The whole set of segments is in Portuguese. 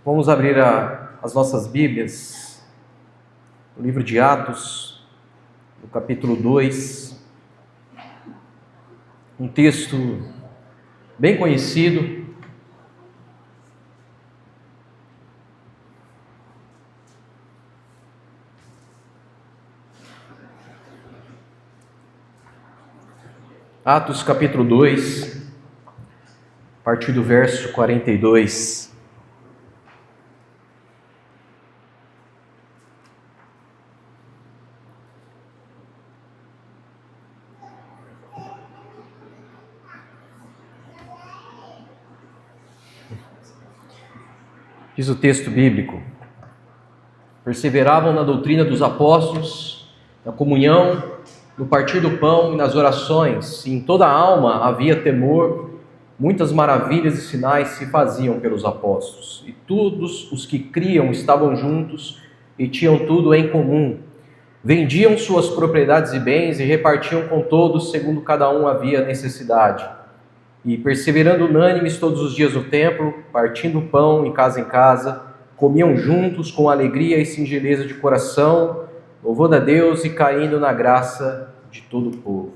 Vamos abrir as nossas Bíblias, no livro de Atos, no capítulo 2, um texto bem conhecido. Atos capítulo 2, a partir do verso 42. Diz o texto bíblico: perseveravam na doutrina dos apóstolos, na comunhão, no partir do pão e nas orações, e em toda a alma havia temor. Muitas maravilhas e sinais se faziam pelos apóstolos, e todos os que criam estavam juntos e tinham tudo em comum. Vendiam suas propriedades e bens e repartiam com todos, segundo cada um havia necessidade. E perseverando unânimes todos os dias no templo, partindo o pão em casa, comiam juntos com alegria e singeleza de coração, louvando a Deus e caindo na graça de todo o povo.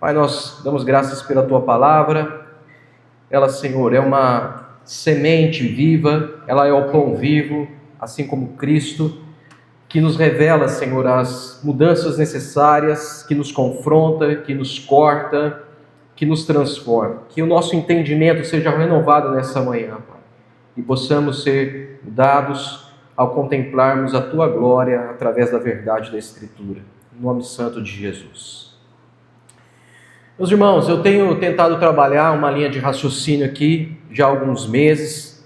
Pai, nós damos graças pela Tua palavra. Ela, Senhor, é uma semente viva, ela é o pão vivo, assim como Cristo, que nos revela, Senhor, as mudanças necessárias, que nos confronta, que nos corta, que nos transforma. Que o nosso entendimento seja renovado nessa manhã, Pai, e possamos ser mudados ao contemplarmos a Tua glória através da verdade da Escritura. Em nome santo de Jesus. Meus irmãos, eu tenho tentado trabalhar uma linha de raciocínio aqui já há alguns meses,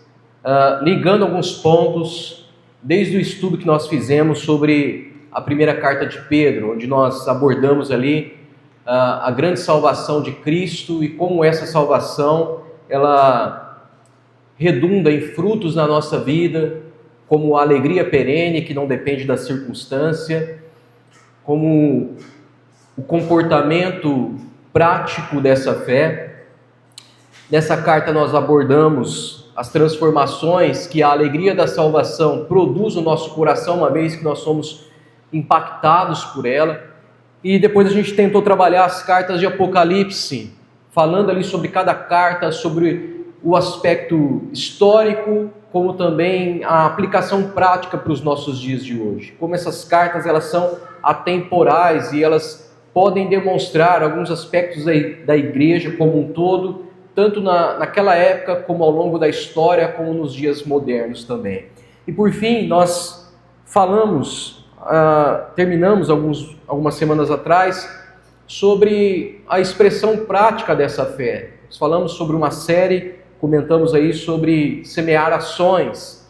ligando alguns pontos, desde o estudo que nós fizemos sobre a primeira carta de Pedro, onde nós abordamos ali a grande salvação de Cristo e como essa salvação ela redunda em frutos na nossa vida, como a alegria perene que não depende da circunstância, como o comportamento prático dessa fé. Nessa carta nós abordamos as transformações que a alegria da salvação produz no nosso coração, uma vez que nós somos impactados por ela. E depois a gente tentou trabalhar as cartas de Apocalipse, falando ali sobre cada carta, sobre o aspecto histórico, como também a aplicação prática para os nossos dias de hoje. Como essas cartas elas são atemporais e elas podem demonstrar alguns aspectos da igreja como um todo, tanto naquela época como ao longo da história, como nos dias modernos também. E por fim, nós terminamos algumas semanas atrás sobre a expressão prática dessa fé. Nós falamos sobre uma série, comentamos aí sobre semear ações,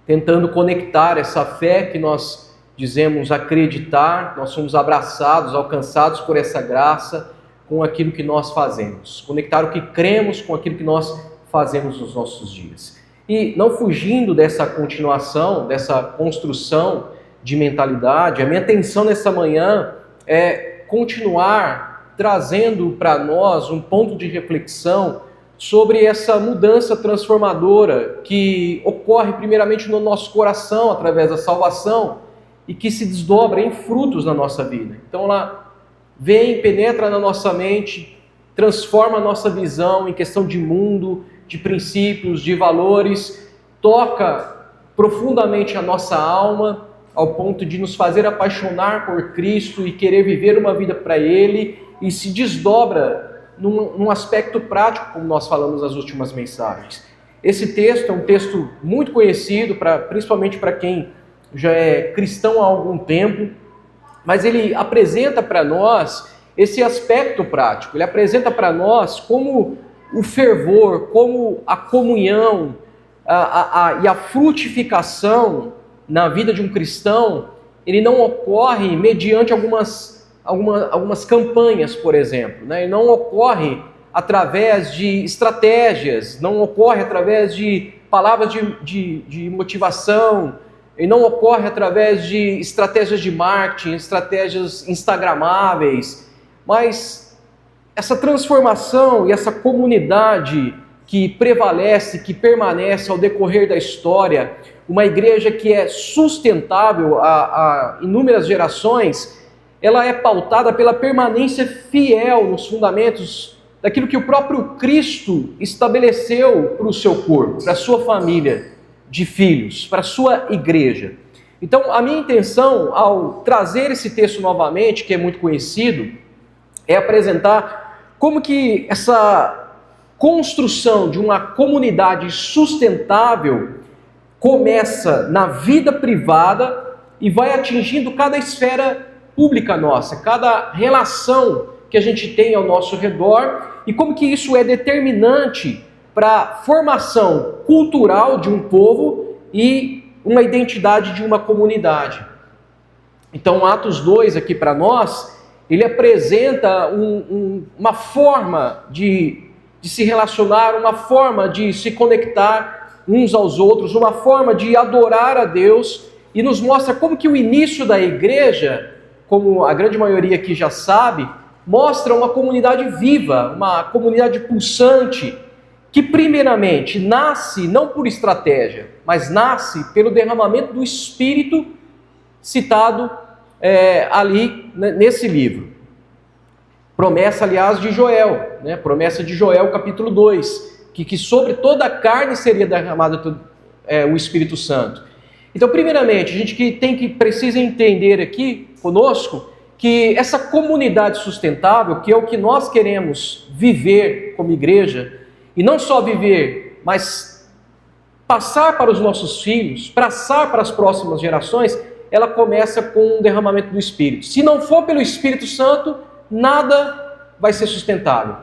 tentando conectar essa fé que nós dizemos acreditar, nós somos abraçados, alcançados por essa graça com aquilo que nós fazemos. Conectar o que cremos com aquilo que nós fazemos nos nossos dias. E não fugindo dessa continuação, dessa construção de mentalidade, a minha intenção nessa manhã é continuar trazendo para nós um ponto de reflexão sobre essa mudança transformadora que ocorre primeiramente no nosso coração através da salvação e que se desdobra em frutos na nossa vida. Então ela vem, penetra na nossa mente, transforma a nossa visão em questão de mundo, de princípios, de valores, toca profundamente a nossa alma, ao ponto de nos fazer apaixonar por Cristo e querer viver uma vida para Ele, e se desdobra num aspecto prático, como nós falamos nas últimas mensagens. Esse texto é um texto muito conhecido, principalmente para quem já é cristão há algum tempo, mas ele apresenta para nós esse aspecto prático, ele apresenta para nós como o fervor, como a comunhão e a frutificação na vida de um cristão, ele não ocorre mediante algumas campanhas, por exemplo, né? Ele não ocorre através de estratégias, não ocorre através de palavras de motivação, ele não ocorre através de estratégias de marketing, estratégias instagramáveis, mas essa transformação e essa comunidade que prevalece, que permanece ao decorrer da história, uma igreja que é sustentável a inúmeras gerações, ela é pautada pela permanência fiel nos fundamentos daquilo que o próprio Cristo estabeleceu para o seu corpo, para a sua família de filhos, para a sua igreja. Então, a minha intenção ao trazer esse texto novamente, que é muito conhecido, é apresentar como que essa construção de uma comunidade sustentável começa na vida privada e vai atingindo cada esfera pública nossa, cada relação que a gente tem ao nosso redor, e como que isso é determinante para a formação cultural de um povo e uma identidade de uma comunidade. Então, Atos 2 aqui para nós, ele apresenta uma forma de se relacionar, uma forma de se conectar uns aos outros, uma forma de adorar a Deus, e nos mostra como que o início da igreja, como a grande maioria aqui já sabe, mostra uma comunidade viva, uma comunidade pulsante, que primeiramente nasce não por estratégia, mas nasce pelo derramamento do Espírito citado ali nesse livro. Promessa, aliás, de Joel, né? Promessa de Joel, capítulo 2, que sobre toda a carne seria derramado o Espírito Santo. Então, primeiramente, a gente precisa entender aqui conosco que essa comunidade sustentável, que é o que nós queremos viver como igreja, e não só viver, mas passar para os nossos filhos, passar para as próximas gerações, ela começa com um derramamento do Espírito. Se não for pelo Espírito Santo, nada vai ser sustentável.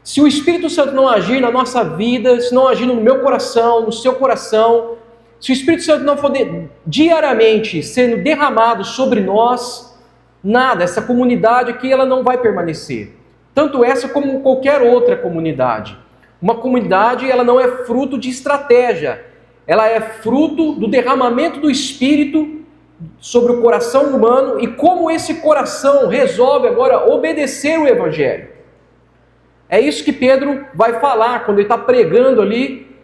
Se o Espírito Santo não agir na nossa vida, se não agir no meu coração, no seu coração, se o Espírito Santo não for diariamente sendo derramado sobre nós, nada, essa comunidade aqui ela não vai permanecer. Tanto essa como qualquer outra comunidade. Uma comunidade ela não é fruto de estratégia, ela é fruto do derramamento do Espírito sobre o coração humano e como esse coração resolve agora obedecer o Evangelho. É isso que Pedro vai falar quando ele está pregando ali,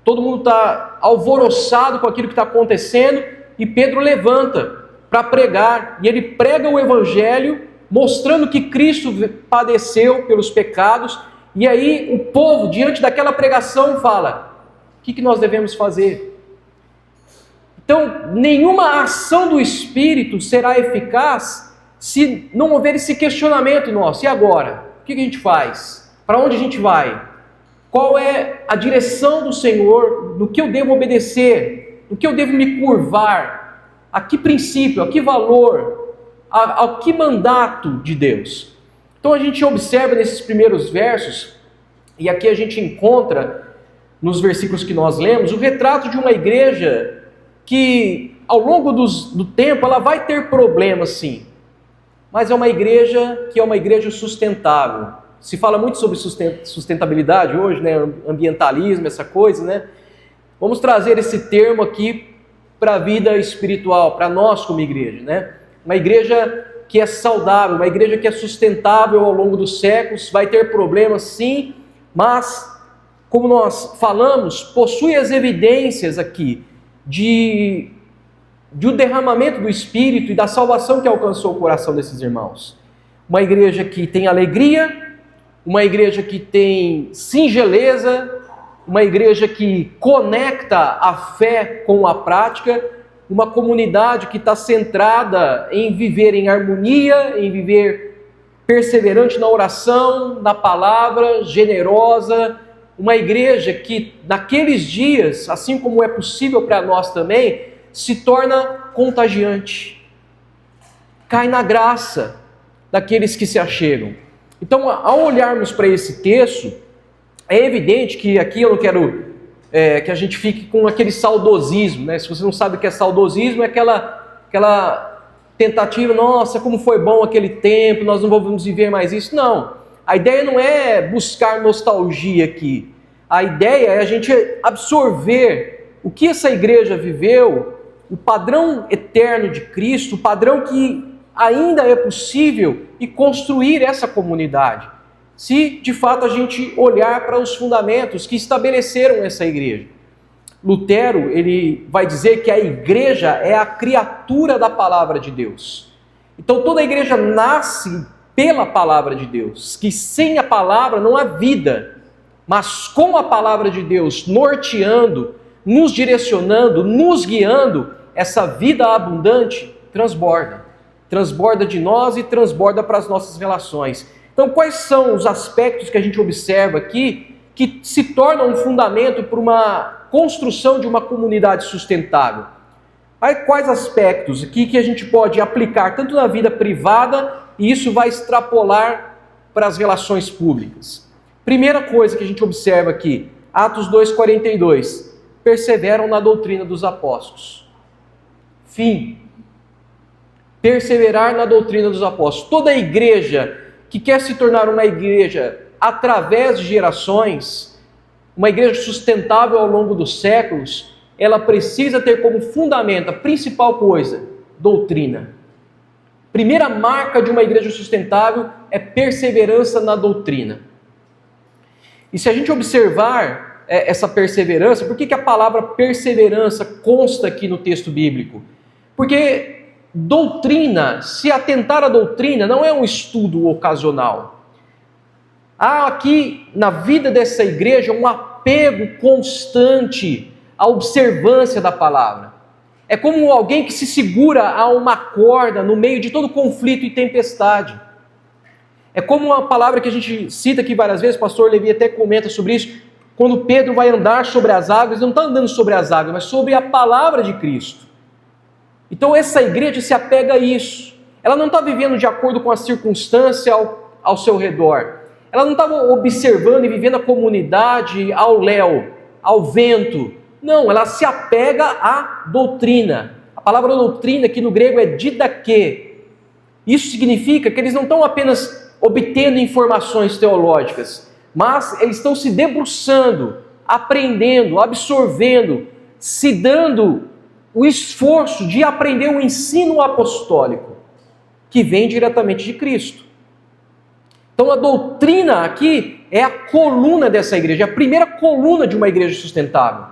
todo mundo está alvoroçado com aquilo que está acontecendo e Pedro levanta para pregar, e ele prega o Evangelho, mostrando que Cristo padeceu pelos pecados, e aí o povo, diante daquela pregação, fala, o que nós devemos fazer? Então, nenhuma ação do Espírito será eficaz se não houver esse questionamento nosso, e agora? O que a gente faz? Para onde a gente vai? Qual é a direção do Senhor? No que eu devo obedecer? No que eu devo me curvar? A que princípio, a que valor, a que mandato de Deus? Então a gente observa nesses primeiros versos, e aqui a gente encontra, nos versículos que nós lemos, o retrato de uma igreja que ao longo do tempo ela vai ter problemas sim, mas é uma igreja que é uma igreja sustentável. Se fala muito sobre sustentabilidade hoje, né? Ambientalismo, essa coisa, né? Vamos trazer esse termo aqui para a vida espiritual, para nós como igreja, né? Uma igreja que é saudável, uma igreja que é sustentável ao longo dos séculos, vai ter problemas sim, mas, como nós falamos, possui as evidências aqui de um derramamento do Espírito e da salvação que alcançou o coração desses irmãos. Uma igreja que tem alegria, uma igreja que tem singeleza, uma igreja que conecta a fé com a prática, uma comunidade que está centrada em viver em harmonia, em viver perseverante na oração, na palavra, generosa, uma igreja que naqueles dias, assim como é possível para nós também, se torna contagiante, cai na graça daqueles que se achegam. Então, ao olharmos para esse texto, é evidente que aqui eu não quero que a gente fique com aquele saudosismo, né? Se você não sabe o que é saudosismo, é aquela tentativa, nossa, como foi bom aquele tempo, nós não vamos viver mais isso. Não, a ideia não é buscar nostalgia aqui. A ideia é a gente absorver o que essa igreja viveu, o padrão eterno de Cristo, o padrão que ainda é possível, e construir essa comunidade. se de fato a gente olhar para os fundamentos que estabeleceram essa igreja. Lutero, ele vai dizer que a igreja é a criatura da palavra de Deus. Então toda a igreja nasce pela palavra de Deus, que sem a palavra não há vida, mas com a palavra de Deus norteando, nos direcionando, nos guiando, essa vida abundante transborda de nós e transborda para as nossas relações. Então quais são os aspectos que a gente observa aqui que se tornam um fundamento para uma construção de uma comunidade sustentável? Aí, quais aspectos aqui que a gente pode aplicar tanto na vida privada e isso vai extrapolar para as relações públicas? Primeira coisa que a gente observa aqui, Atos 2,42, perseveram na doutrina dos apóstolos. Fim. Perseverar na doutrina dos apóstolos. Toda igreja que quer se tornar uma igreja através de gerações, uma igreja sustentável ao longo dos séculos, ela precisa ter como fundamento, a principal coisa, doutrina. Primeira marca de uma igreja sustentável é perseverança na doutrina. E se a gente observar essa perseverança, por que a palavra perseverança consta aqui no texto bíblico? Porque doutrina, se atentar à doutrina, não é um estudo ocasional. Há aqui na vida dessa igreja um apego constante à observância da palavra. É como alguém que se segura a uma corda no meio de todo conflito e tempestade. É como uma palavra que a gente cita aqui várias vezes, o pastor Levi até comenta sobre isso, quando Pedro vai andar sobre as águas, ele não está andando sobre as águas, mas sobre a palavra de Cristo. Então essa igreja se apega a isso. Ela não está vivendo de acordo com a circunstância ao seu redor. Ela não estava observando e vivendo a comunidade ao léu, ao vento. Não, ela se apega à doutrina. A palavra doutrina aqui no grego é didaquê. Isso significa que eles não estão apenas obtendo informações teológicas, mas eles estão se debruçando, aprendendo, absorvendo, se dando o esforço de aprender o ensino apostólico, que vem diretamente de Cristo. Então a doutrina aqui é a coluna dessa igreja, é a primeira coluna de uma igreja sustentável.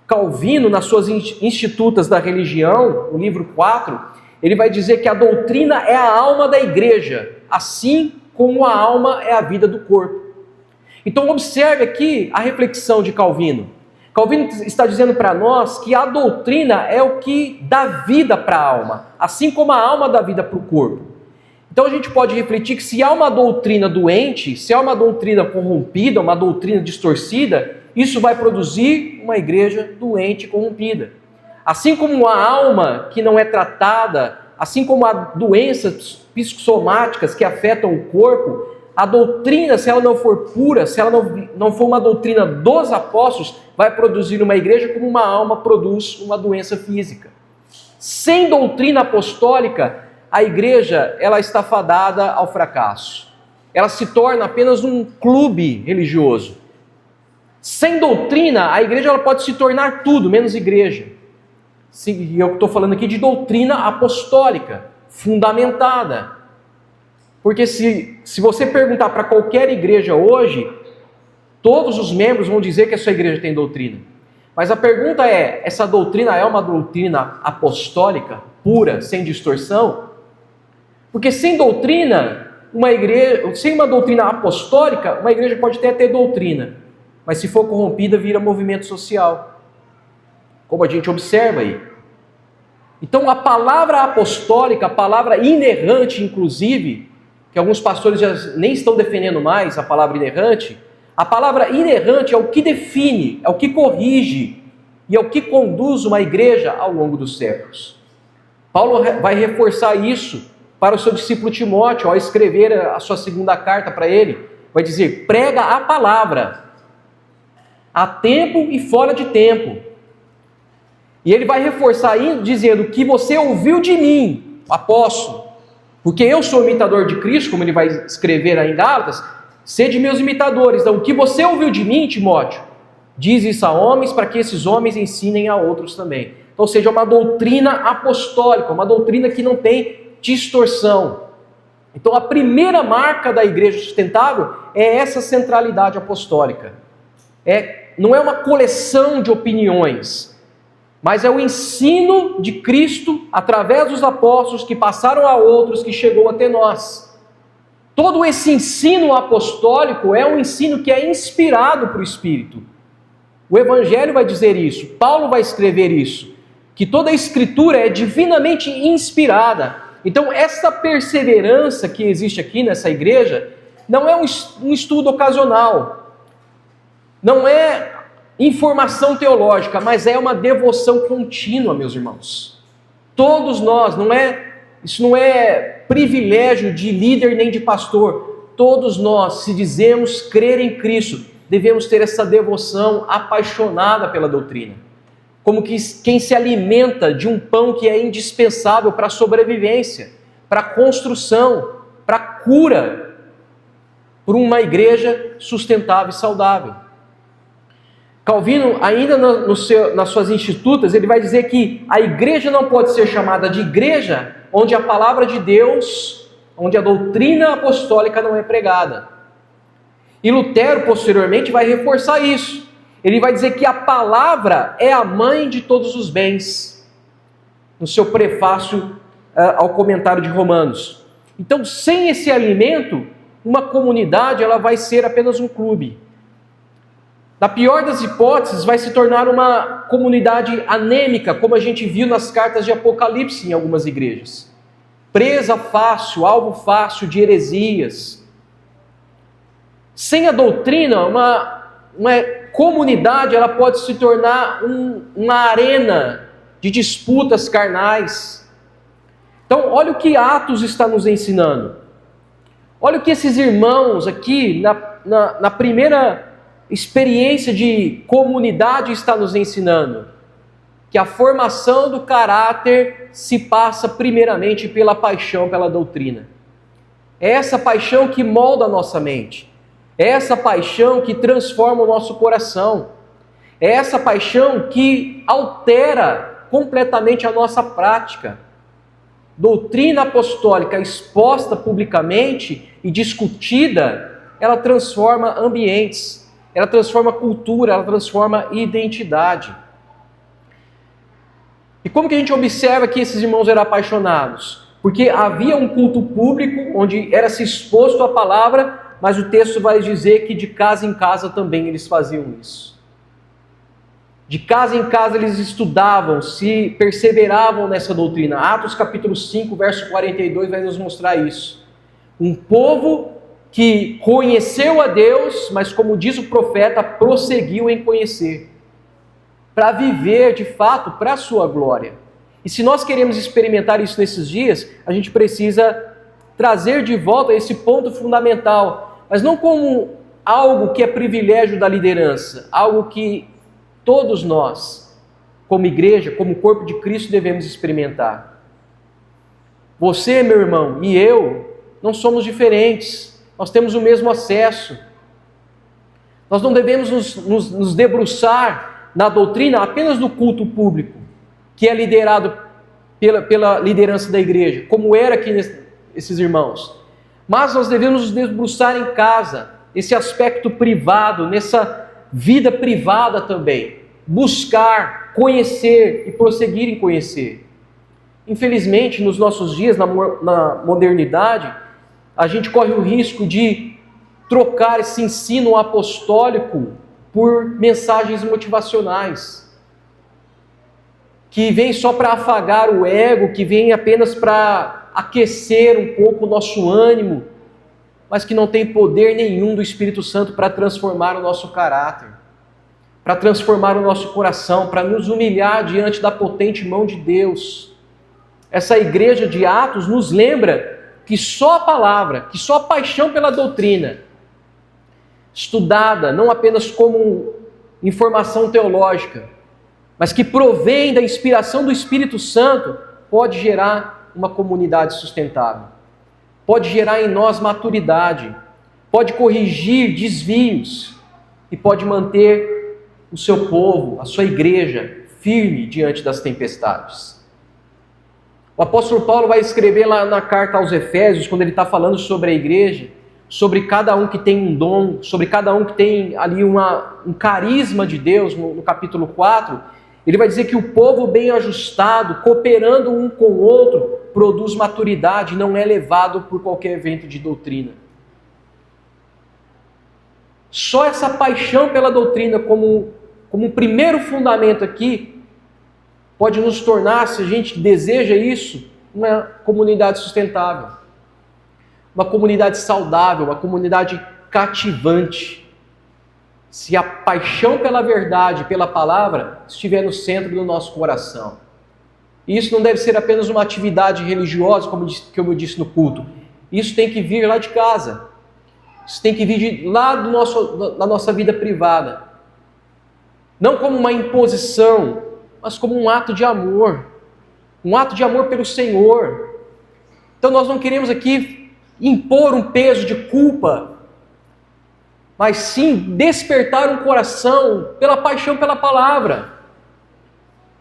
Calvino, nas suas Institutas da Religião, no livro 4, ele vai dizer que a doutrina é a alma da igreja, assim como a alma é a vida do corpo. Então observe aqui a reflexão de Calvino. Calvino está dizendo para nós que a doutrina é o que dá vida para a alma, assim como a alma dá vida para o corpo. Então a gente pode refletir que se há uma doutrina doente, se há uma doutrina corrompida, uma doutrina distorcida, isso vai produzir uma igreja doente e corrompida. Assim como a alma que não é tratada, assim como há doenças psicossomáticas que afetam o corpo, a doutrina, se ela não for pura, se ela não for uma doutrina dos apóstolos, vai produzir uma igreja como uma alma produz uma doença física. Sem doutrina apostólica, a igreja ela está fadada ao fracasso. Ela se torna apenas um clube religioso. Sem doutrina, a igreja ela pode se tornar tudo, menos igreja. E eu estou falando aqui de doutrina apostólica, fundamentada. Porque se você perguntar para qualquer igreja hoje, todos os membros vão dizer que a sua igreja tem doutrina. Mas a pergunta é, essa doutrina é uma doutrina apostólica, pura, sem distorção? Porque sem doutrina, sem uma doutrina apostólica, uma igreja pode até ter doutrina, mas se for corrompida, vira movimento social, como a gente observa aí. Então a palavra apostólica, a palavra inerrante inclusive, que alguns pastores já nem estão defendendo mais a palavra inerrante, a palavra inerrante é o que define, é o que corrige e é o que conduz uma igreja ao longo dos séculos. Paulo vai reforçar isso para o seu discípulo Timóteo, ao escrever a sua segunda carta para ele, vai dizer, prega a palavra, a tempo e fora de tempo. E ele vai reforçar dizendo que você ouviu de mim, apóstolo, porque eu sou imitador de Cristo, como ele vai escrever aí em Gálatas, sede meus imitadores. Então, o que você ouviu de mim, Timóteo, diz isso a homens, para que esses homens ensinem a outros também. Então, ou seja, uma doutrina apostólica, uma doutrina que não tem distorção. Então a primeira marca da igreja sustentável é essa centralidade apostólica. Não é uma coleção de opiniões, mas é o ensino de Cristo através dos apóstolos que passaram a outros, que chegou até nós. Todo esse ensino apostólico é um ensino que é inspirado por Espírito. O Evangelho vai dizer isso, Paulo vai escrever isso, que toda a Escritura é divinamente inspirada. Então essa perseverança que existe aqui nessa igreja não é um estudo ocasional, não é informação teológica, mas é uma devoção contínua, meus irmãos. Todos nós, isso não é privilégio de líder nem de pastor. Todos nós, se dizemos crer em Cristo, devemos ter essa devoção apaixonada pela doutrina. Como que quem se alimenta de um pão que é indispensável para a sobrevivência, para a construção, para a cura, por uma igreja sustentável e saudável. Calvino, ainda nas suas Institutas, ele vai dizer que a igreja não pode ser chamada de igreja onde a palavra de Deus, onde a doutrina apostólica não é pregada. E Lutero, posteriormente, vai reforçar isso. Ele vai dizer que a palavra é a mãe de todos os bens, no seu prefácio ao comentário de Romanos. Então, sem esse alimento, uma comunidade ela vai ser apenas um clube. Na pior das hipóteses, vai se tornar uma comunidade anêmica, como a gente viu nas cartas de Apocalipse em algumas igrejas. Presa fácil, alvo fácil de heresias. Sem a doutrina, uma comunidade ela pode se tornar uma arena de disputas carnais. Então, olha o que Atos está nos ensinando. Olha o que esses irmãos aqui, na primeira experiência de comunidade, está nos ensinando. Que a formação do caráter se passa primeiramente pela paixão pela doutrina. É essa paixão que molda a nossa mente. É essa paixão que transforma o nosso coração. É essa paixão que altera completamente a nossa prática. Doutrina apostólica exposta publicamente e discutida, ela transforma ambientes, ela transforma cultura, ela transforma identidade. E como que a gente observa que esses irmãos eram apaixonados? Porque havia um culto público onde era se exposto a palavra, mas o texto vai dizer que de casa em casa também eles faziam isso. De casa em casa eles estudavam, se perseveravam nessa doutrina. Atos capítulo 5, verso 42 vai nos mostrar isso. Um povo que conheceu a Deus, mas como diz o profeta, prosseguiu em conhecer. Para viver de fato para a sua glória. E se nós queremos experimentar isso nesses dias, a gente precisa trazer de volta esse ponto fundamental, mas não como algo que é privilégio da liderança, algo que todos nós, como igreja, como corpo de Cristo, devemos experimentar. Você, meu irmão, e eu, não somos diferentes, nós temos o mesmo acesso. Nós não devemos nos debruçar na doutrina apenas do culto público, que é liderado pela liderança da igreja, como era aqui esses irmãos. Mas nós devemos nos debruçar em casa, esse aspecto privado, nessa vida privada também. Buscar, conhecer e prosseguir em conhecer. Infelizmente, nos nossos dias, na modernidade, a gente corre o risco de trocar esse ensino apostólico por mensagens motivacionais, que vem só para afagar o ego, que vem apenas para aquecer um pouco o nosso ânimo, mas que não tem poder nenhum do Espírito Santo para transformar o nosso caráter, para transformar o nosso coração, para nos humilhar diante da potente mão de Deus. Essa igreja de Atos nos lembra que só a palavra, que só a paixão pela doutrina, estudada não apenas como informação teológica, mas que provém da inspiração do Espírito Santo, pode gerar uma comunidade sustentável, pode gerar em nós maturidade, pode corrigir desvios e pode manter o seu povo, a sua igreja, firme diante das tempestades. O apóstolo Paulo vai escrever lá na carta aos Efésios, quando ele está falando sobre a igreja, sobre cada um que tem um dom, sobre cada um que tem ali um carisma de Deus, no capítulo 4, ele vai dizer que o povo bem ajustado, cooperando um com o outro, produz maturidade e não é levado por qualquer vento de doutrina. Só essa paixão pela doutrina como um primeiro fundamento aqui, pode nos tornar, se a gente deseja isso, uma comunidade sustentável, uma comunidade saudável, uma comunidade cativante. Se a paixão pela verdade, pela palavra, estiver no centro do nosso coração. E isso não deve ser apenas uma atividade religiosa, como eu disse no culto. Isso tem que vir lá de casa. Isso tem que vir lá da nossa vida privada. Não como uma imposição, mas como um ato de amor. Um ato de amor pelo Senhor. Então nós não queremos aqui impor um peso de culpa, mas sim despertar um coração pela paixão pela palavra.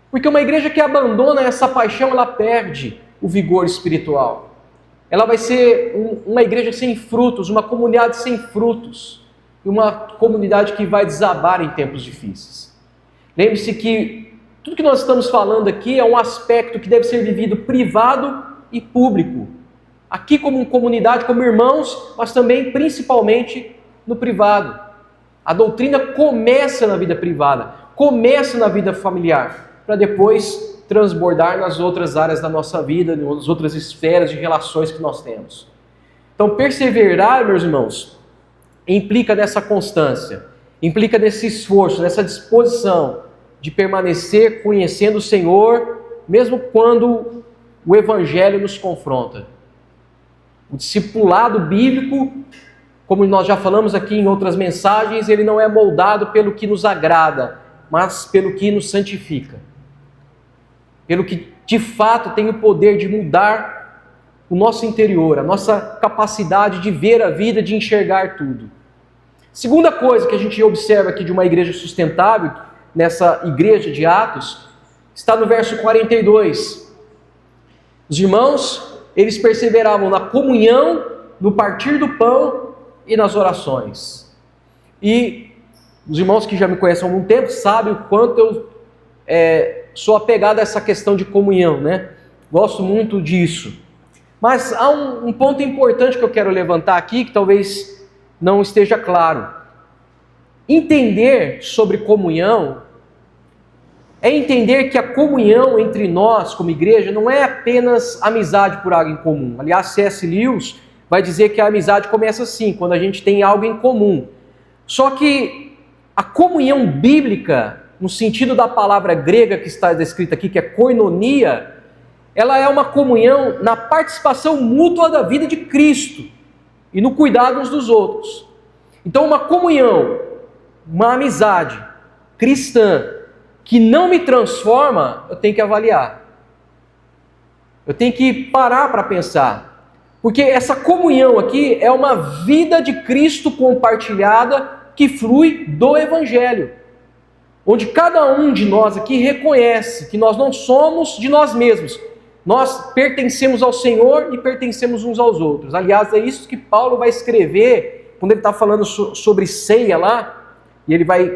Porque uma igreja que abandona essa paixão, ela perde o vigor espiritual. Ela vai ser uma igreja sem frutos, uma comunidade sem frutos, e uma comunidade que vai desabar em tempos difíceis. Lembre-se que tudo que nós estamos falando aqui é um aspecto que deve ser vivido privado e público. Aqui como comunidade, como irmãos, mas também principalmente no privado. A doutrina começa na vida privada, começa na vida familiar, para depois transbordar nas outras áreas da nossa vida, nas outras esferas de relações que nós temos. Então, perseverar, meus irmãos, implica nessa constância, implica nesse esforço, nessa disposição de permanecer conhecendo o Senhor, mesmo quando o Evangelho nos confronta. O discipulado bíblico, como nós já falamos aqui em outras mensagens, ele não é moldado pelo que nos agrada, mas pelo que nos santifica. Pelo que de fato tem o poder de mudar o nosso interior, a nossa capacidade de ver a vida, de enxergar tudo. Segunda coisa que a gente observa aqui de uma igreja sustentável, nessa igreja de Atos, está no verso 42. Os irmãos, eles perseveravam na comunhão, no partir do pão e nas orações. E os irmãos que já me conhecem há algum tempo sabem o quanto eu sou apegado a essa questão de comunhão, né? Gosto muito disso. Mas há um ponto importante que eu quero levantar aqui, que talvez não esteja claro. Entender sobre comunhão é entender que a comunhão entre nós, como igreja, não é apenas amizade por algo em comum. Aliás, C.S. Lewis vai dizer que a amizade começa assim, quando a gente tem algo em comum. Só que a comunhão bíblica, no sentido da palavra grega que está descrita aqui, que é koinonia, ela é uma comunhão na participação mútua da vida de Cristo e no cuidado uns dos outros. Então, uma comunhão, uma amizade cristã que não me transforma, eu tenho que avaliar. Eu tenho que parar para pensar. Porque essa comunhão aqui é uma vida de Cristo compartilhada que flui do Evangelho. Onde cada um de nós aqui reconhece que nós não somos de nós mesmos. Nós pertencemos ao Senhor e pertencemos uns aos outros. Aliás, é isso que Paulo vai escrever quando ele está falando sobre ceia lá, e ele vai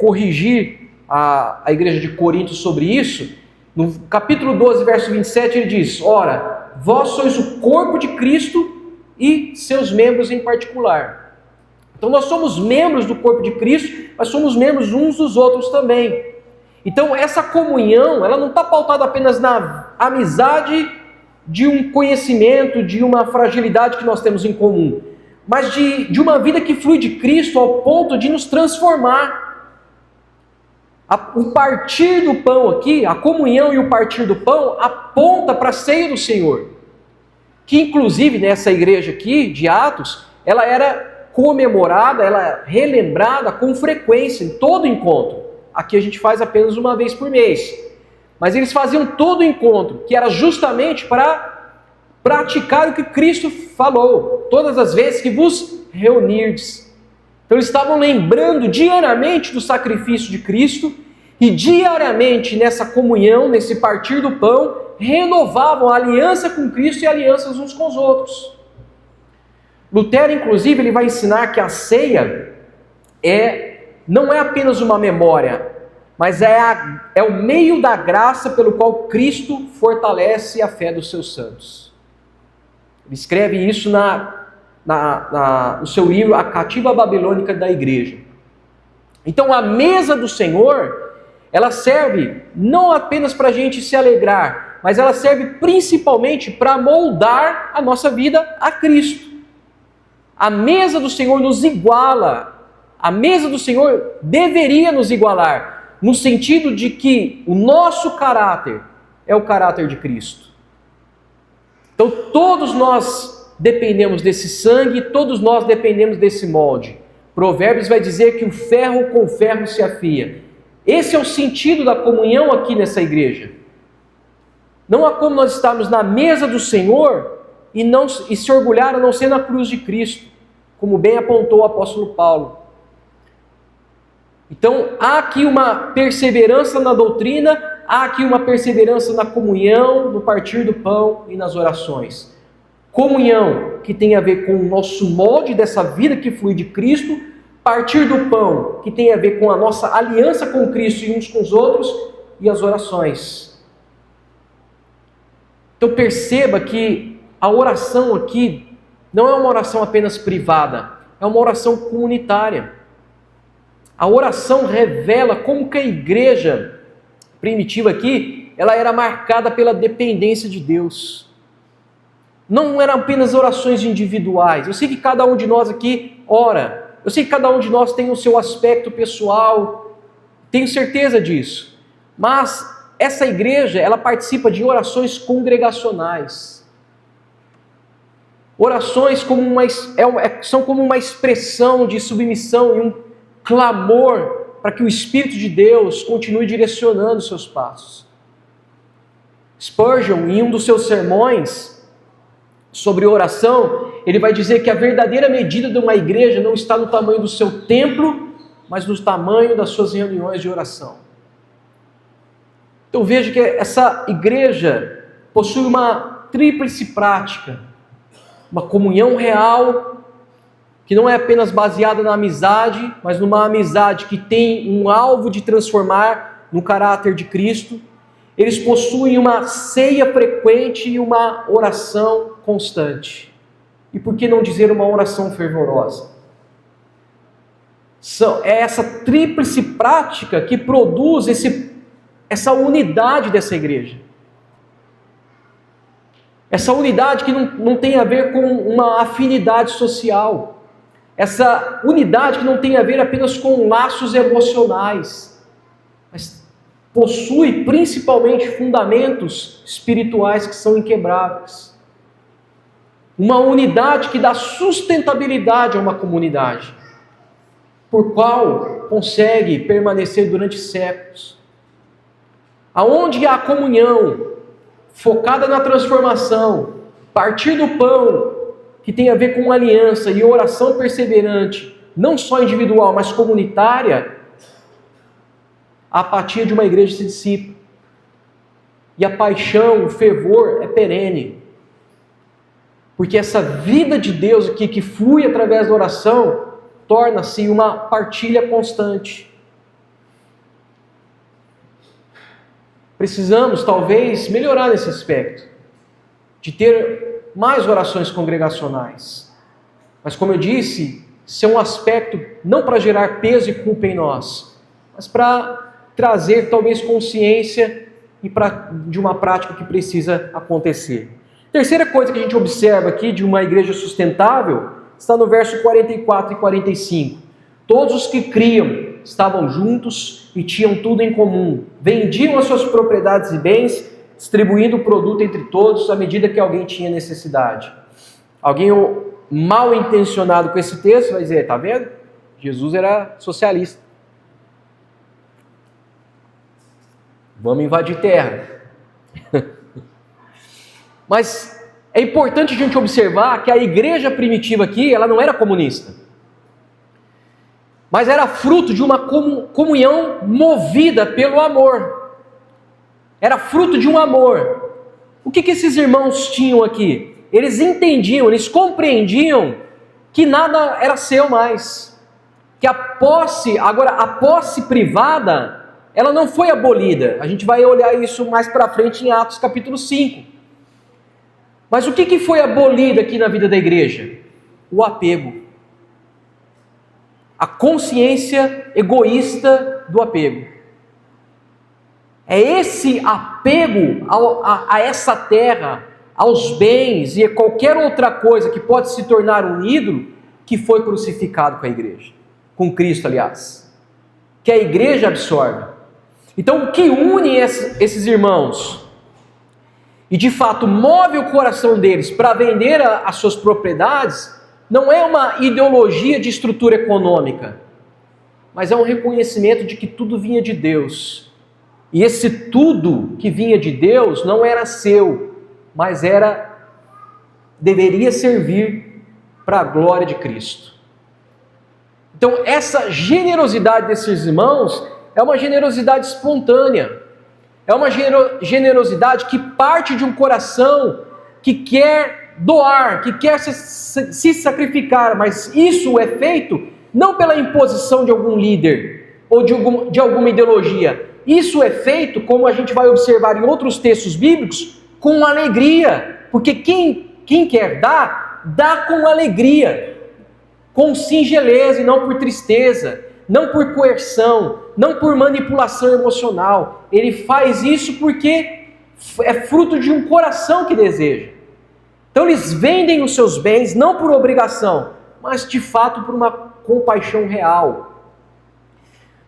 corrigir a igreja de Corinto sobre isso. No capítulo 12, verso 27, ele diz: ora, vós sois o corpo de Cristo e seus membros em particular. Então nós somos membros do corpo de Cristo, mas somos membros uns dos outros também. Então essa comunhão, ela não está pautada apenas na amizade de um conhecimento, de uma fragilidade que nós temos em comum, mas de uma vida que flui de Cristo ao ponto de nos transformar. O partir do pão aqui, a comunhão e o partir do pão aponta para a ceia do Senhor, que inclusive nessa igreja aqui de Atos, ela era comemorada, ela é relembrada com frequência em todo encontro. Aqui a gente faz apenas uma vez por mês, mas eles faziam todo o encontro, que era justamente para praticar o que Cristo falou, todas as vezes que vos reunirdes. Então eles estavam lembrando diariamente do sacrifício de Cristo, e diariamente nessa comunhão, nesse partir do pão, renovavam a aliança com Cristo e alianças uns com os outros. Lutero, inclusive, ele vai ensinar que a ceia não é apenas uma memória, mas é o meio da graça pelo qual Cristo fortalece a fé dos seus santos. Ele escreve isso no seu livro A Cativa Babilônica da Igreja. Então a mesa do Senhor, ela serve não apenas para a gente se alegrar, mas ela serve principalmente para moldar a nossa vida a Cristo. A mesa do Senhor nos iguala, a mesa do Senhor deveria nos igualar, no sentido de que o nosso caráter é o caráter de Cristo. Então todos nós dependemos desse sangue, todos nós dependemos desse molde. Provérbios vai dizer que o ferro com ferro se afia. Esse é o sentido da comunhão aqui nessa igreja. Não há como nós estarmos na mesa do Senhor e se orgulhar a não ser na cruz de Cristo, como bem apontou o apóstolo Paulo. Então há aqui uma perseverança na doutrina, há aqui uma perseverança na comunhão, no partir do pão e nas orações. Comunhão que tem a ver com o nosso molde dessa vida que flui de Cristo, partir do pão que tem a ver com a nossa aliança com Cristo e uns com os outros, e as orações. Então perceba que a oração aqui não é uma oração apenas privada, é uma oração comunitária. A oração revela como que a igreja primitiva aqui, ela era marcada pela dependência de Deus. Não eram apenas orações individuais. Eu sei que cada um de nós aqui ora. Eu sei que cada um de nós tem o seu aspecto pessoal. Tenho certeza disso. Mas essa igreja, ela participa de orações congregacionais. Orações são como uma expressão de submissão e um clamor para que o Espírito de Deus continue direcionando os seus passos. Spurgeon, em um dos seus sermões sobre oração, ele vai dizer que a verdadeira medida de uma igreja não está no tamanho do seu templo, mas no tamanho das suas reuniões de oração. Então veja que essa igreja possui uma tríplice prática, uma comunhão real, que não é apenas baseada na amizade, mas numa amizade que tem um alvo de transformar no caráter de Cristo. Eles possuem uma ceia frequente e uma oração constante. E por que não dizer uma oração fervorosa? É essa tríplice prática que produz essa unidade dessa igreja. Essa unidade que não tem a ver com uma afinidade social. Essa unidade que não tem a ver apenas com laços emocionais, mas possui principalmente fundamentos espirituais que são inquebráveis. Uma unidade que dá sustentabilidade a uma comunidade, por qual consegue permanecer durante séculos. Aonde há comunhão, focada na transformação, partir do pão, que tem a ver com aliança e oração perseverante, não só individual, mas comunitária, a apatia de uma igreja se dissipa. E a paixão, o fervor é perene. Porque essa vida de Deus aqui, que flui através da oração, torna-se uma partilha constante. Precisamos, talvez, melhorar nesse aspecto, de ter mais orações congregacionais. Mas como eu disse, isso é um aspecto não para gerar peso e culpa em nós, mas para trazer talvez consciência de uma prática que precisa acontecer. Terceira coisa que a gente observa aqui de uma igreja sustentável está no verso 44 e 45. Todos os que criam estavam juntos e tinham tudo em comum. Vendiam as suas propriedades e bens, distribuindo o produto entre todos à medida que alguém tinha necessidade. Alguém mal intencionado com esse texto vai dizer, tá vendo? Jesus era socialista. Vamos invadir terra. Mas é importante a gente observar que a igreja primitiva aqui, ela não era comunista. Mas era fruto de uma comunhão movida pelo amor. Era fruto de um amor. que esses irmãos tinham aqui? Eles entendiam, eles compreendiam que nada era seu mais. Que a posse privada, ela não foi abolida. A gente vai olhar isso mais para frente em Atos capítulo 5. Mas o que foi abolido aqui na vida da igreja? O apego. A consciência egoísta do apego. É esse apego a essa terra, aos bens e a qualquer outra coisa que pode se tornar um ídolo, que foi crucificado com a igreja. Com Cristo, aliás. Que a igreja absorve. Então, o que une esses irmãos e de fato move o coração deles para vender as suas propriedades, não é uma ideologia de estrutura econômica, mas é um reconhecimento de que tudo vinha de Deus. E esse tudo que vinha de Deus não era seu, mas deveria servir para a glória de Cristo. Então, essa generosidade desses irmãos é uma generosidade espontânea. É uma generosidade que parte de um coração que quer doar, que quer se sacrificar, mas isso é feito não pela imposição de algum líder ou de alguma ideologia. Isso é feito, como a gente vai observar em outros textos bíblicos, com alegria. Porque quem quer dar, dá com alegria, com singeleza e não por tristeza, não por coerção, não por manipulação emocional. Ele faz isso porque é fruto de um coração que deseja. Então eles vendem os seus bens não por obrigação, mas de fato por uma compaixão real.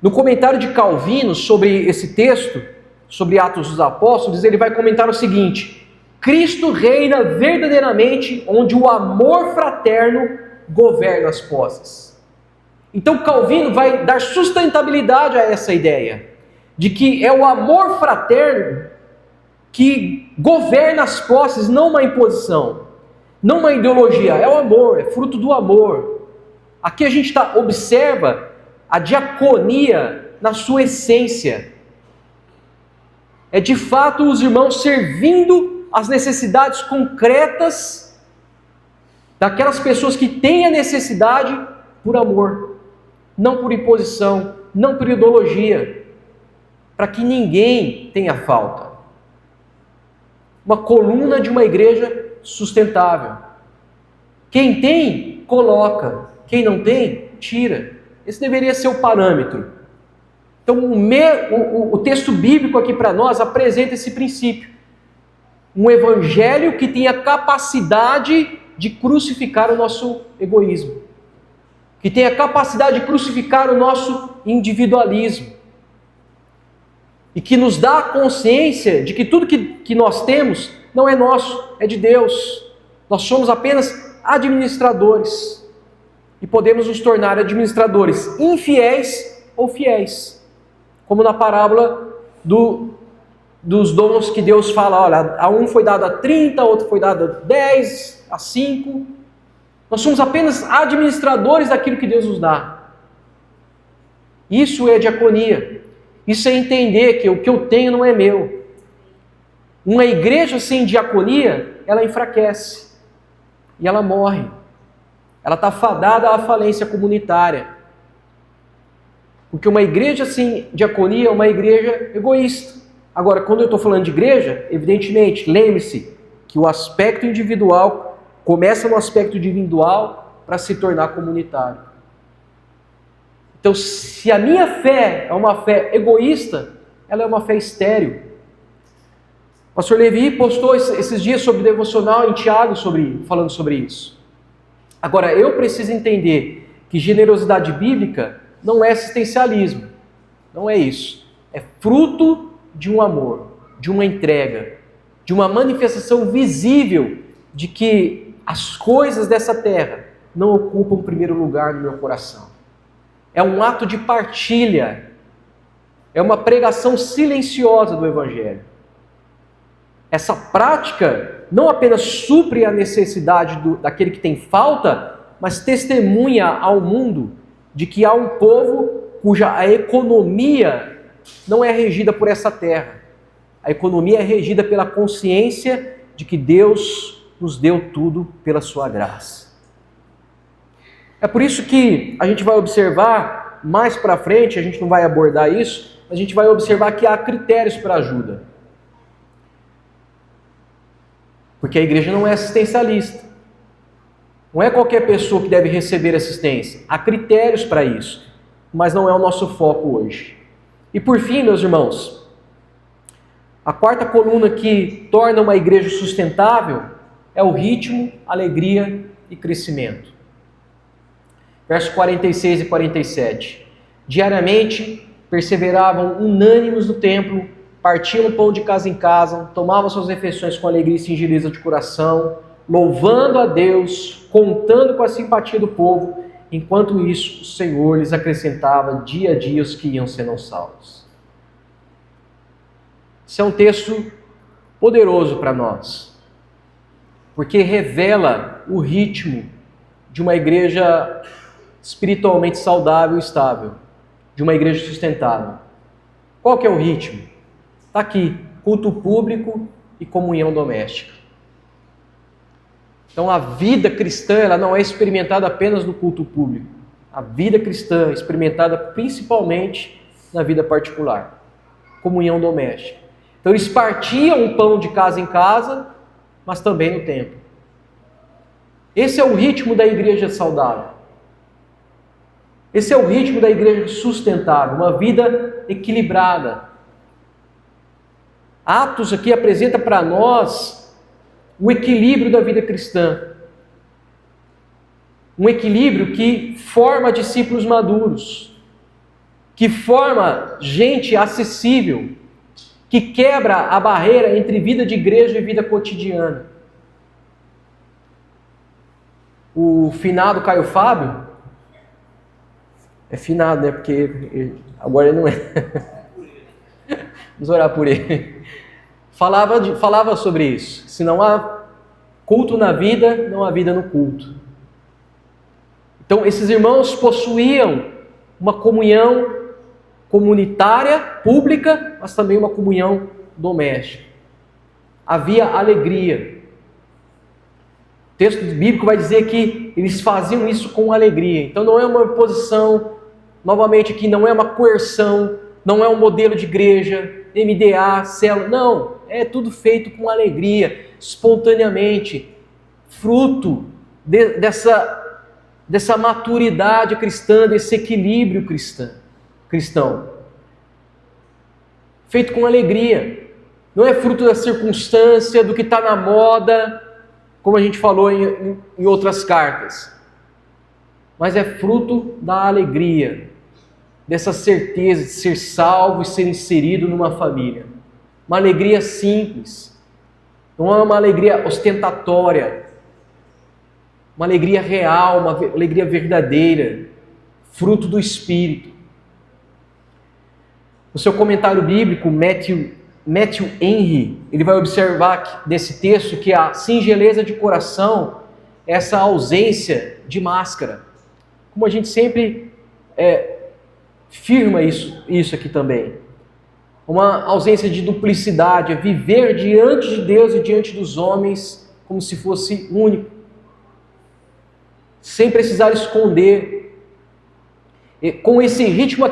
No comentário de Calvino sobre esse texto, sobre Atos dos Apóstolos, ele vai comentar o seguinte: Cristo reina verdadeiramente onde o amor fraterno governa as posses. Então Calvino vai dar sustentabilidade a essa ideia, de que é o amor fraterno que governa as posses, não uma imposição, não uma ideologia, é o amor, é fruto do amor. Aqui a gente observa a diaconia na sua essência. É de fato os irmãos servindo as necessidades concretas daquelas pessoas que têm a necessidade por amor, não por imposição, não por ideologia, para que ninguém tenha falta. Uma coluna de uma igreja sustentável. Quem tem, coloca. Quem não tem, tira. Esse deveria ser o parâmetro. Então o texto bíblico aqui para nós apresenta esse princípio. Um evangelho que tem a capacidade de crucificar o nosso egoísmo. Que tem a capacidade de crucificar o nosso individualismo. E que nos dá a consciência de que tudo que nós temos não é nosso, é de Deus. Nós somos apenas administradores. E podemos nos tornar administradores infiéis ou fiéis. Como na parábola dos dons que Deus fala, olha, a um foi dado a 30, a outro foi dado a 10, a 5. Nós somos apenas administradores daquilo que Deus nos dá. Isso é diaconia. Isso é entender que o que eu tenho não é meu. Uma igreja sem diaconia, ela enfraquece. E ela morre. Ela está fadada à falência comunitária. Porque uma igreja sem diaconia é uma igreja egoísta. Agora, quando eu estou falando de igreja, evidentemente, lembre-se que o aspecto individual começa no aspecto individual para se tornar comunitário. Então, se a minha fé é uma fé egoísta, ela é uma fé estéril. O pastor Levi postou esses dias sobre o devocional em Tiago falando sobre isso. Agora, eu preciso entender que generosidade bíblica não é assistencialismo. Não é isso. É fruto de um amor, de uma entrega, de uma manifestação visível de que as coisas dessa terra não ocupam o primeiro lugar no meu coração. É um ato de partilha. É uma pregação silenciosa do Evangelho. Essa prática não apenas supre a necessidade daquele que tem falta, mas testemunha ao mundo de que há um povo cuja a economia não é regida por essa terra. A economia é regida pela consciência de que Deus nos deu tudo pela sua graça. É por isso que a gente vai observar mais para frente, a gente não vai abordar isso, a gente vai observar que há critérios para ajuda. Porque a igreja não é assistencialista. Não é qualquer pessoa que deve receber assistência. Há critérios para isso, mas não é o nosso foco hoje. E por fim, meus irmãos, a quarta coluna que torna uma igreja sustentável é o ritmo, alegria e crescimento. Versos 46 e 47. Diariamente perseveravam unânimes no templo, partiam o pão de casa em casa, tomavam suas refeições com alegria e singeleza de coração, louvando a Deus, contando com a simpatia do povo. Enquanto isso, o Senhor lhes acrescentava dia a dia os que iam sendo salvos. Esse é um texto poderoso para nós, porque revela o ritmo de uma igreja espiritualmente saudável e estável, de uma igreja sustentável. Qual que é o ritmo? Está aqui, culto público e comunhão doméstica. Então a vida cristã ela não é experimentada apenas no culto público. A vida cristã é experimentada principalmente na vida particular. Comunhão doméstica. Então eles partiam o pão de casa em casa, mas também no templo. Esse é o ritmo da igreja saudável. Esse é o ritmo da igreja sustentável, uma vida equilibrada. Atos aqui apresenta para nós o equilíbrio da vida cristã. Um equilíbrio que forma discípulos maduros, que forma gente acessível, que quebra a barreira entre vida de igreja e vida cotidiana. O finado Caio Fábio, é finado, né? Porque agora ele não é. Vamos orar por ele. Falava sobre isso. Se não há culto na vida, não há vida no culto. Então, esses irmãos possuíam uma comunhão comunitária, pública, mas também uma comunhão doméstica. Havia alegria. O texto bíblico vai dizer que eles faziam isso com alegria. Então, não é uma imposição, novamente aqui, não é uma coerção, não é um modelo de igreja, MDA, célula, não. É tudo feito com alegria, espontaneamente, fruto dessa maturidade cristã, desse equilíbrio cristão. Feito com alegria. Não é fruto da circunstância, do que está na moda, como a gente falou em outras cartas. Mas é fruto da alegria, dessa certeza de ser salvo e ser inserido numa família. Uma alegria simples, não é uma alegria ostentatória, uma alegria real, uma alegria verdadeira, fruto do Espírito. No seu comentário bíblico, Matthew Henry, ele vai observar desse texto que a singeleza de coração é essa ausência de máscara. Como a gente sempre firma isso aqui também. Uma ausência de duplicidade, é viver diante de Deus e diante dos homens como se fosse único, sem precisar esconder. E com esse ritmo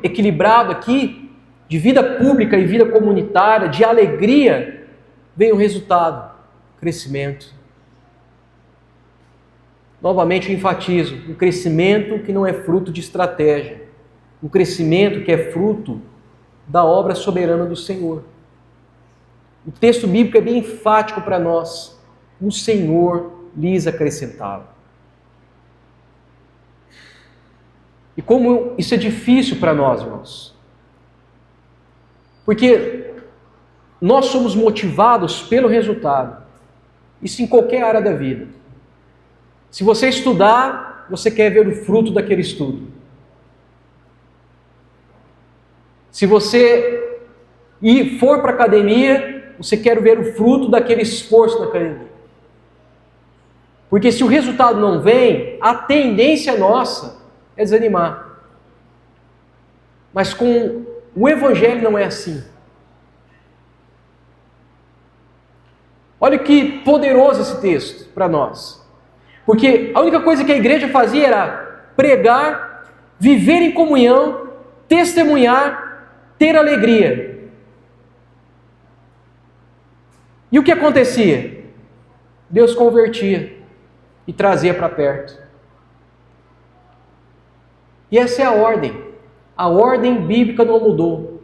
equilibrado aqui, de vida pública e vida comunitária, de alegria, vem o resultado, crescimento. Novamente eu enfatizo, um crescimento que não é fruto de estratégia, um crescimento que é fruto da obra soberana do Senhor. O texto bíblico é bem enfático para nós. O Senhor lhes acrescentava. E como isso é difícil para nós, irmãos. Porque nós somos motivados pelo resultado. Isso em qualquer área da vida. Se você estudar, você quer ver o fruto daquele estudo. Se você for para a academia, você quer ver o fruto daquele esforço na academia. Porque se o resultado não vem, a tendência nossa é desanimar. Mas com o Evangelho não é assim. Olha que poderoso esse texto para nós. Porque a única coisa que a igreja fazia era pregar, viver em comunhão, testemunhar, ter alegria. E o que acontecia? Deus convertia e trazia para perto. E essa é a ordem. A ordem bíblica não mudou.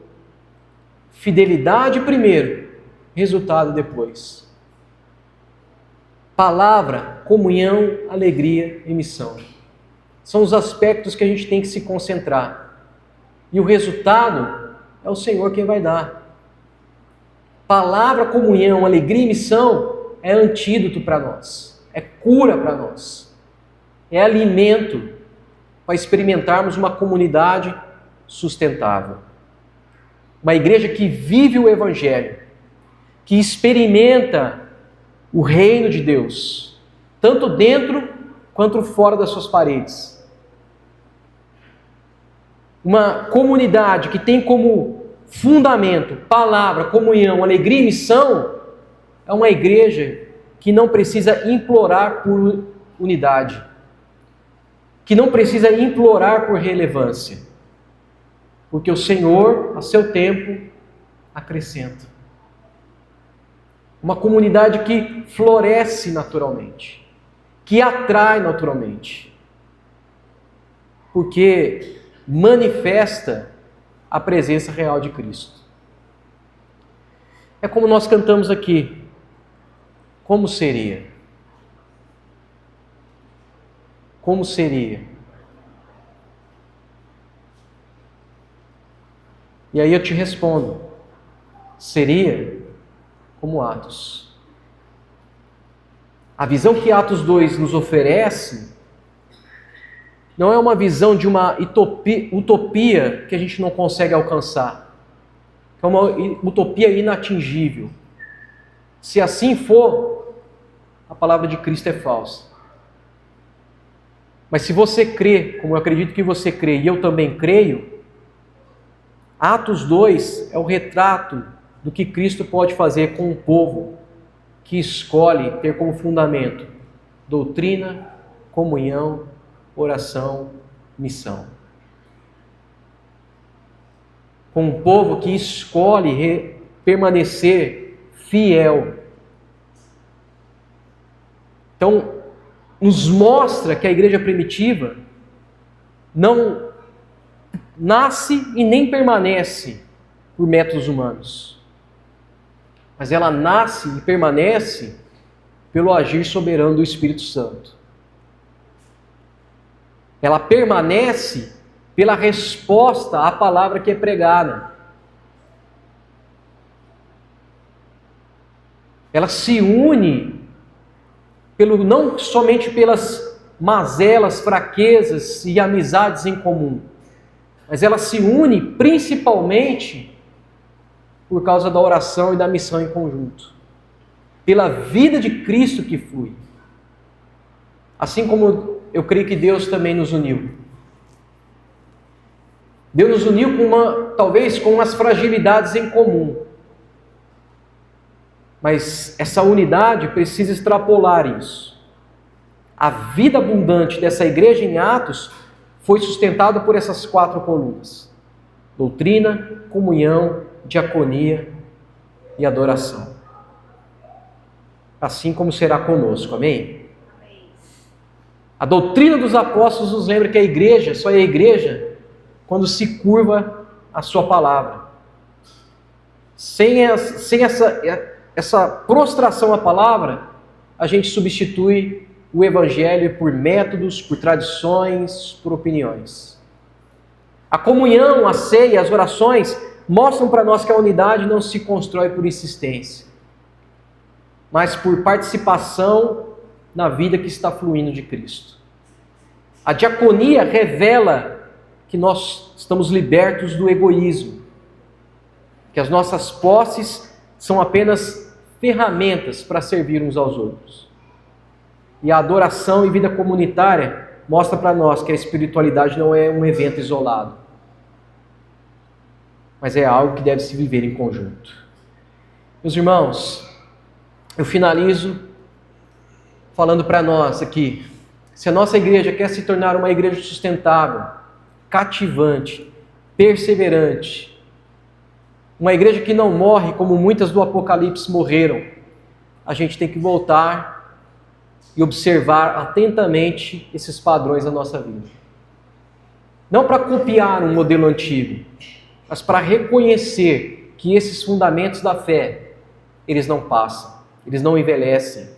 Fidelidade primeiro, resultado depois. Palavra, comunhão, alegria e missão. São os aspectos que a gente tem que se concentrar. E o resultado é o Senhor quem vai dar. Palavra, comunhão, alegria e missão é antídoto para nós. É cura para nós. É alimento para experimentarmos uma comunidade sustentável. Uma igreja que vive o Evangelho, que experimenta o reino de Deus, tanto dentro quanto fora das suas paredes. Uma comunidade que tem como fundamento, palavra, comunhão, alegria e missão, é uma igreja que não precisa implorar por unidade, que não precisa implorar por relevância, porque o Senhor, a seu tempo, acrescenta. Uma comunidade que floresce naturalmente, que atrai naturalmente, porque manifesta a presença real de Cristo. É como nós cantamos aqui. Como seria? Como seria? E aí eu te respondo. Seria como Atos. A visão que Atos 2 nos oferece não é uma visão de uma utopia que a gente não consegue alcançar. É uma utopia inatingível. Se assim for, a palavra de Cristo é falsa. Mas se você crê, como eu acredito que você crê, e eu também creio, Atos 2 é o retrato do que Cristo pode fazer com um povo que escolhe ter como fundamento doutrina, comunhão, oração, missão. Com um povo que escolhe permanecer fiel. Então, nos mostra que a igreja primitiva não nasce e nem permanece por métodos humanos. Mas ela nasce e permanece pelo agir soberano do Espírito Santo. Ela permanece pela resposta à palavra que é pregada. Ela se une não somente pelas mazelas, fraquezas e amizades em comum, mas ela se une principalmente por causa da oração e da missão em conjunto. Pela vida de Cristo que flui. Assim como eu creio que Deus também nos uniu. Deus nos uniu talvez com umas fragilidades em comum. Mas essa unidade precisa extrapolar isso. A vida abundante dessa igreja em Atos foi sustentada por essas 4 colunas: doutrina, comunhão, diaconia e adoração. Assim como será conosco, amém? A doutrina dos apóstolos nos lembra que a igreja só é igreja quando se curva a sua palavra. Sem essa prostração à palavra, a gente substitui o evangelho por métodos, por tradições, por opiniões. A comunhão, a ceia, as orações mostram para nós que a unidade não se constrói por insistência, mas por participação na vida que está fluindo de Cristo. A diaconia revela que nós estamos libertos do egoísmo, que as nossas posses são apenas ferramentas para servir uns aos outros. E a adoração e vida comunitária mostra para nós que a espiritualidade não é um evento isolado, mas é algo que deve se viver em conjunto. Meus irmãos, eu finalizo falando para nós aqui, se a nossa igreja quer se tornar uma igreja sustentável, cativante, perseverante, uma igreja que não morre como muitas do Apocalipse morreram, a gente tem que voltar e observar atentamente esses padrões da nossa vida. Não para copiar um modelo antigo, mas para reconhecer que esses fundamentos da fé, eles não passam, eles não envelhecem.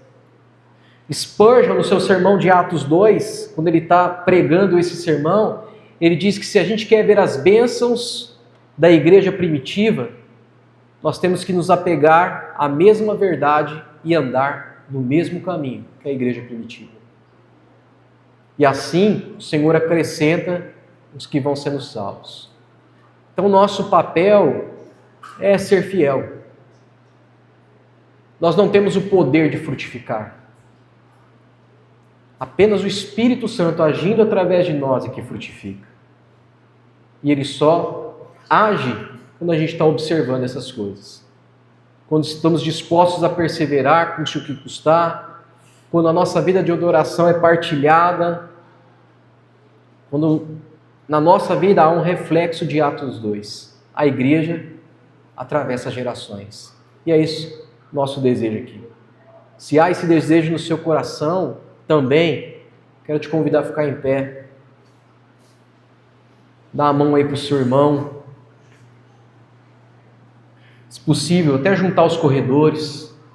Spurgeon, no seu sermão de Atos 2, quando ele está pregando esse sermão, ele diz que se a gente quer ver as bênçãos da igreja primitiva, nós temos que nos apegar à mesma verdade e andar no mesmo caminho que a igreja primitiva. E assim, o Senhor acrescenta os que vão sendo salvos. Então, nosso papel é ser fiel. Nós não temos o poder de frutificar. Apenas o Espírito Santo agindo através de nós é que frutifica. E Ele só age quando a gente está observando essas coisas. Quando estamos dispostos a perseverar, custe o que custar. Quando a nossa vida de adoração é partilhada. Quando na nossa vida há um reflexo de Atos 2. A igreja atravessa gerações. E é isso nosso desejo aqui. Se há esse desejo no seu coração, também quero te convidar a ficar em pé. Dá a mão aí para o seu irmão. Se possível, até juntar os corredores.